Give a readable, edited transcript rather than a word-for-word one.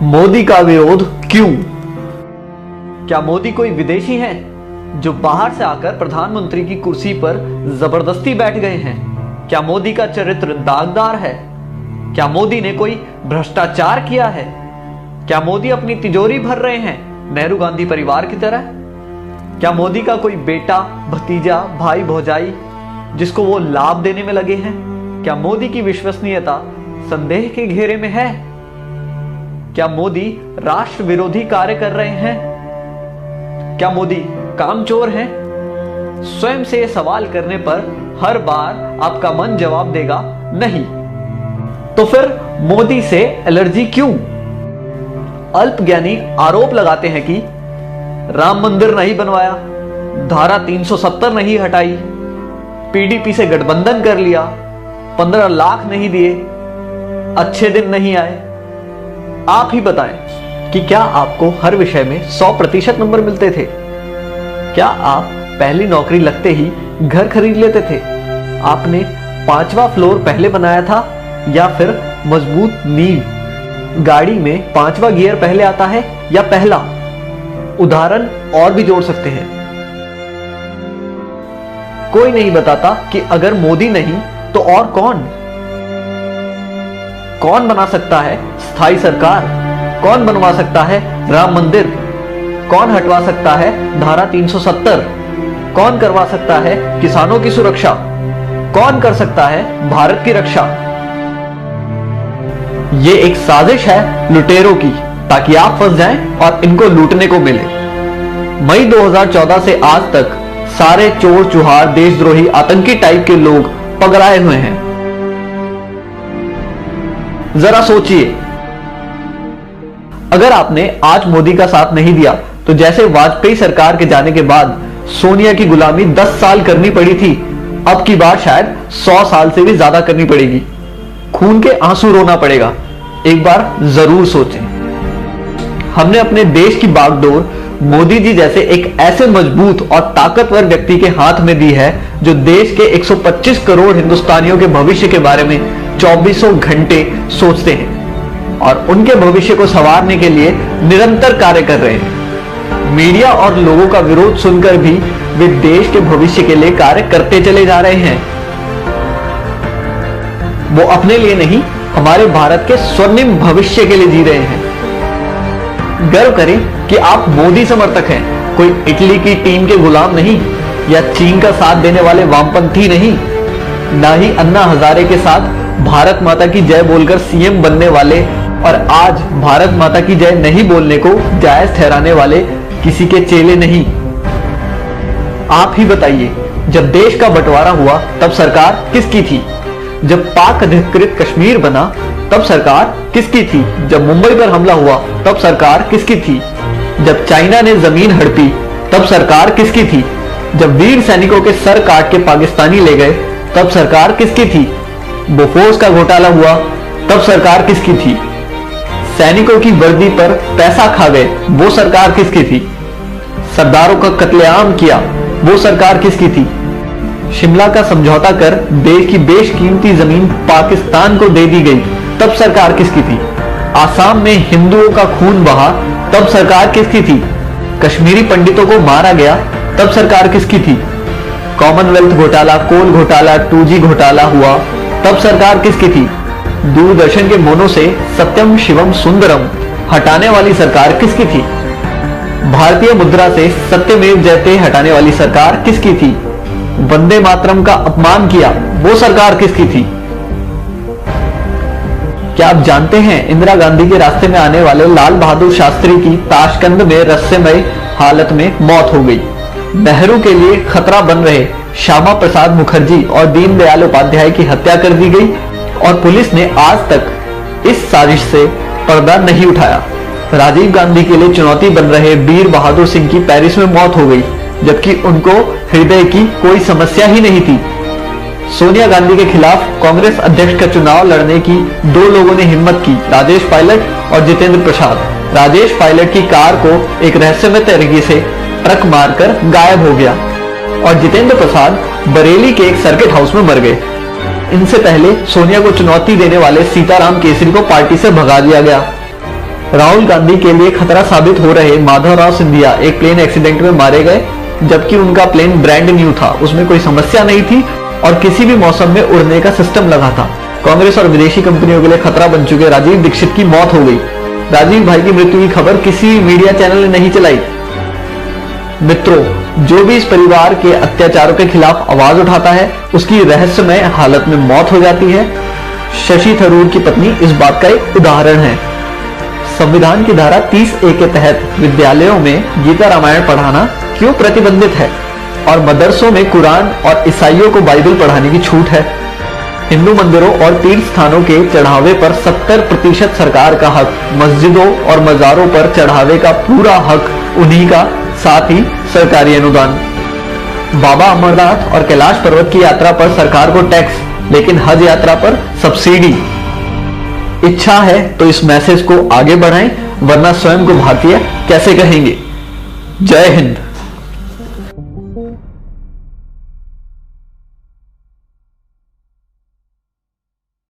मोदी का विरोध क्यों? क्या मोदी कोई विदेशी है जो बाहर से आकर प्रधानमंत्री की कुर्सी पर जबरदस्ती बैठ गए हैं? क्या मोदी का चरित्र दागदार है? क्या मोदी ने कोई भ्रष्टाचार किया है? क्या मोदी अपनी तिजोरी भर रहे हैं नेहरू गांधी परिवार की तरह? क्या मोदी का कोई बेटा, भतीजा, भाई, भौजाई जिसको वो लाभ देने में लगे हैं? क्या मोदी की विश्वसनीयता संदेह के घेरे में है? क्या मोदी राष्ट्र विरोधी कार्य कर रहे हैं? क्या मोदी कामचोर हैं? स्वयं से सवाल करने पर हर बार आपका मन जवाब देगा नहीं। तो फिर मोदी से एलर्जी क्यों? अल्पज्ञानी आरोप लगाते हैं कि राम मंदिर नहीं बनवाया, धारा 370 नहीं हटाई, पीडीपी से गठबंधन कर लिया, 15 लाख नहीं दिए, अच्छे दिन नहीं आए। आप ही बताएं कि क्या आपको हर विषय में 100% नंबर मिलते थे? क्या आप पहली नौकरी लगते ही घर खरीद लेते थे? आपने 5वां फ्लोर पहले बनाया था या फिर मजबूत नींव? गाड़ी में 5वां गियर पहले आता है या पहला? उदाहरण और भी जोड़ सकते हैं। कोई नहीं बताता कि अगर मोदी नहीं तो और कौन? कौन बना सकता है स्थायी सरकार? कौन बनवा सकता है राम मंदिर? कौन हटवा सकता है धारा 370? कौन करवा सकता है किसानों की सुरक्षा? कौन कर सकता है भारत की रक्षा? ये एक साजिश है लुटेरों की, ताकि आप फंस जाएं और इनको लूटने को मिले। मई 2014 से आज तक सारे चोर चुहार, देशद्रोही, आतंकी टाइप के लोग पगड़ाए हुए हैं। जरा सोचिए, अगर आपने आज मोदी का साथ नहीं दिया तो जैसे वाजपेयी सरकार के जाने के बाद सोनिया की गुलामी 10 साल करनी पड़ी थी, अब की बार शायद 100 साल से भी ज्यादा करनी पड़ेगी। खून के आंसू रोना पड़ेगा। एक बार जरूर सोचें। हमने अपने देश की बागडोर मोदी जी जैसे एक ऐसे मजबूत और ताकतवर व्यक्ति के हाथ में दी है जो देश के 125 करोड़ हिंदुस्तानियों के भविष्य के बारे में 24 घंटे सोचते हैं और उनके भविष्य को संवारने के लिए निरंतर कार्य कर रहे हैं। मीडिया और लोगों का विरोध सुनकर भी वे देश के भविष्य के लिए कार्य करते चले जा रहे हैं। वो अपने लिए नहीं, हमारे भारत के स्वर्णिम भविष्य के लिए जी रहे हैं। गर्व करें कि आप मोदी समर्थक हैं, कोई इटली की टीम के गुलाम नहीं या चीन का साथ देने वाले वामपंथी नहीं, ना ही अन्ना हजारे के साथ भारत माता की जय बोलकर सीएम बनने वाले और आज भारत माता की जय नहीं बोलने को जायज ठहराने वाले किसी के चेले नहीं। आप ही बताइए, जब देश का बंटवारा हुआ तब सरकार किसकी थी? जब पाक अधिकृत कश्मीर बना तब सरकार किसकी थी? जब मुंबई पर हमला हुआ तब सरकार किसकी थी? जब चाइना ने जमीन हड़पी तब सरकार किसकी थी? जब वीर सैनिकों के सर काट के पाकिस्तानी ले गए तब सरकार किसकी थी? बोफोर्स का घोटाला हुआ तब सरकार किसकी थी? सैनिकों की वर्दी पर पैसा खा गए, वो सरकार किसकी थी? सरदारों का कत्लेआम किया, वो सरकार किसकी थी? शिमला का समझौता कर देश की बेशकीमती जमीन पाकिस्तान को दे दी गई, तब सरकार किसकी थी? आसाम में हिंदुओं का खून बहा, तब सरकार किसकी थी? कश्मीरी पंडितों को मारा गया, तब सरकार किसकी थी? कॉमनवेल्थ घोटाला, कोल घोटाला, 2G घोटाला हुआ, तब सरकार किसकी थी? दूरदर्शन के मोनो से सत्यम शिवम सुंदरम हटाने वाली सरकार किसकी थी? भारतीय मुद्रा से सत्यमेव जयते हटाने वाली सरकार किसकी थी? वंदे मातरम का अपमान किया, वो सरकार किसकी थी? क्या आप जानते हैं इंदिरा गांधी के रास्ते में आने वाले लाल बहादुर शास्त्री की ताशकंद में रहस्यमय हालत में मौत हो गई। नेहरू के लिए खतरा बन रहे श्यामा प्रसाद मुखर्जी और दीनदयाल उपाध्याय की हत्या कर दी गई और पुलिस ने आज तक इस साजिश से पर्दा नहीं उठाया। राजीव गांधी के लिए चुनौती बन रहे वीर बहादुर सिंह की पेरिस में मौत हो गई, जबकि उनको हृदय की कोई समस्या ही नहीं थी। सोनिया गांधी के खिलाफ कांग्रेस अध्यक्ष का चुनाव लड़ने की 2 लोगों ने हिम्मत की, राजेश पायलट और जितेंद्र प्रसाद। राजेश पायलट की कार को एक रहस्यमय तरीके से ट्रक मारकर गायब हो गया और जितेंद्र प्रसाद बरेली के एक सर्किट हाउस में मर गए। इनसे पहले सोनिया को चुनौती देने वाले सीताराम केसरी को पार्टी से भगा दिया गया। राहुल गांधी के लिए खतरा साबित हो रहे माधवराव सिंधिया एक प्लेन एक्सीडेंट में मारे गए, जबकि उनका प्लेन ब्रांड न्यू था, उसमें कोई समस्या नहीं थी और किसी भी मौसम में उड़ने का सिस्टम लगा था। कांग्रेस और विदेशी कंपनियों के लिए खतरा बन चुके राजीव दीक्षित की मौत हो गई। राजीव भाई की मृत्यु की खबर किसी मीडिया चैनल ने नहीं चलाई। मित्रों, जो भी इस परिवार के अत्याचारों के खिलाफ आवाज उठाता है उसकी रहस्यमय हालत में मौत हो जाती है। शशि थरूर की पत्नी इस बात का एक उदाहरण है। संविधान की धारा 30A के तहत विद्यालयों में गीता रामायण पढ़ाना क्यों प्रतिबंधित है और मदरसों में कुरान और ईसाइयों को बाइबल पढ़ाने की छूट है। हिंदू मंदिरों और तीर्थ स्थानों के चढ़ावे पर 70% सरकार का हक, मस्जिदों और मजारों पर चढ़ावे का पूरा हक उन्हीं का, साथ ही सरकारी अनुदान। बाबा अमरनाथ और कैलाश पर्वत की यात्रा पर सरकार को टैक्स, लेकिन हज यात्रा पर सब्सिडी। इच्छा है तो इस मैसेज को आगे बढ़ाएं, वरना स्वयं को भारतीय कैसे कहेंगे। जय हिंद।